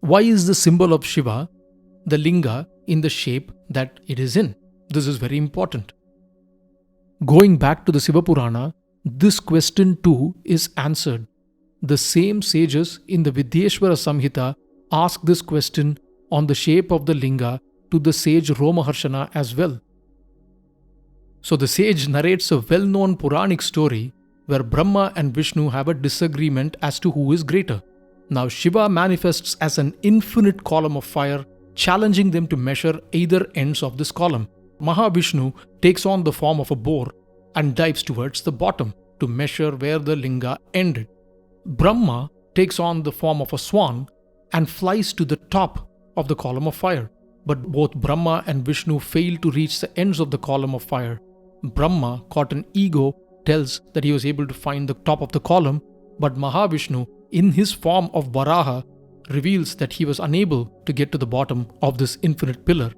Why is the symbol of Shiva, the Linga, in the shape that it is in? This is very important. Going back to the Shivapurana, this question too is answered. The same sages in the Vidyeshwara Samhita ask this question on the shape of the Linga to the Sage Romaharshana as well. So the sage narrates a well-known Puranic story where Brahma and Vishnu have a disagreement as to who is greater. Now Shiva manifests as an infinite column of fire, challenging them to measure either ends of this column. Mahavishnu takes on the form of a boar and dives towards the bottom to measure where the Linga ended. Brahma takes on the form of a swan and flies to the top of the column of fire. But both Brahma and Vishnu fail to reach the ends of the column of fire. Brahma, caught in ego, tells that he was able to find the top of the column, but Mahavishnu, in his form of Varaha, reveals that he was unable to get to the bottom of this infinite pillar.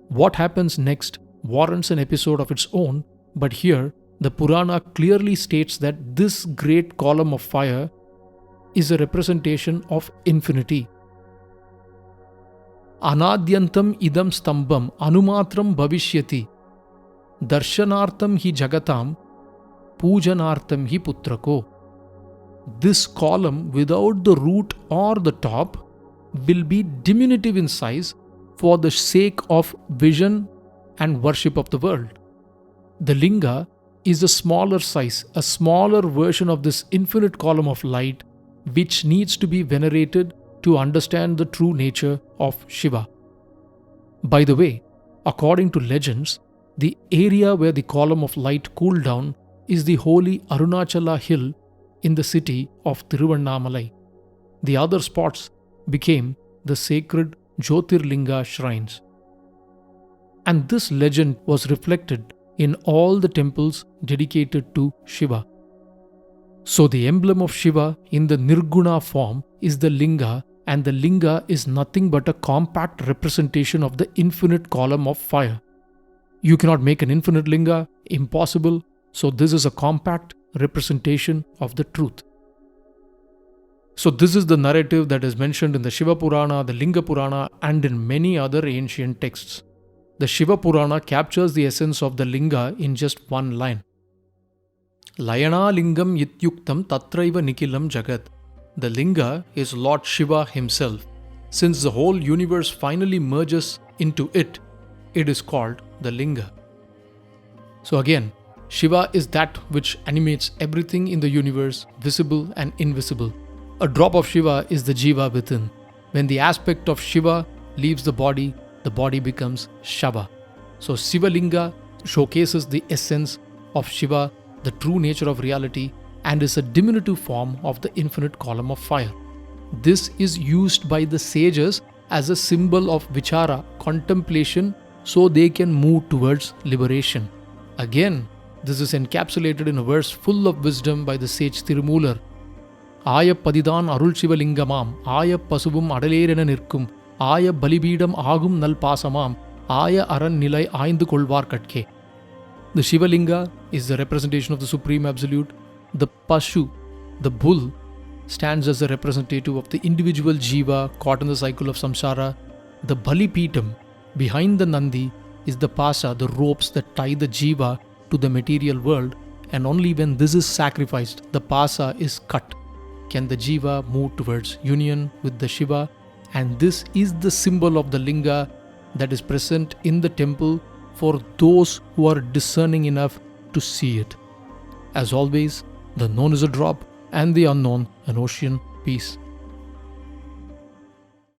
What happens next warrants an episode of its own, but here the Purana clearly states that this great column of fire is a representation of infinity. Anadyantam idam stambam anumatram bhavishyati darshanartam hi jagatam pujanartam hi putrako. This column without the root or the top will be diminutive in size for the sake of vision and worship of the world. The Linga is a smaller size, a smaller version of this infinite column of light which needs to be venerated to understand the true nature of Shiva. By the way, according to legends, the area where the column of light cooled down is the holy Arunachala hill in the city of Tiruvannamalai. The other spots became the sacred Jyotirlinga shrines. And this legend was reflected in all the temples dedicated to Shiva. So the emblem of Shiva in the Nirguna form is the Linga, and the Linga is nothing but a compact representation of the infinite column of fire. You cannot make an infinite Linga, impossible, so this is a compact representation of the truth. So this is the narrative that is mentioned in the Shiva Purana, the Linga Purana, and in many other ancient texts. The Shiva Purana captures the essence of the Linga in just one line. Layana Lingam Yityuktam Tatraiva Nikilam Jagat. The Linga is Lord Shiva himself. Since the whole universe finally merges into it, it is called the Linga. So again, Shiva is that which animates everything in the universe, visible and invisible. A drop of Shiva is the Jiva within. When the aspect of Shiva leaves the body becomes Shava. So Shiva Linga showcases the essence of Shiva, the true nature of reality, and is a diminutive form of the infinite column of fire. This is used by the sages as a symbol of vichara, contemplation, so they can move towards liberation. Again, this is encapsulated in a verse full of wisdom by the sage Tirumular. Aya padidan arul Shiva Lingamam, aya pasubum adalerena nirkum, aya balibidam agum nal pasamam, aya aran nilai aindu kolvar katke. The Shiva Linga is the representation of the Supreme Absolute. The Pashu, the bull, stands as a representative of the individual Jiva caught in the cycle of samsara. The Balipitam, behind the Nandi, is the Pasa, the ropes that tie the Jiva to the material world, and only when this is sacrificed, the Pasa is cut, can the Jiva move towards union with the Shiva, and this is the symbol of the Linga that is present in the temple for those who are discerning enough to see it. As always, the known is a drop and the unknown an ocean. Peace.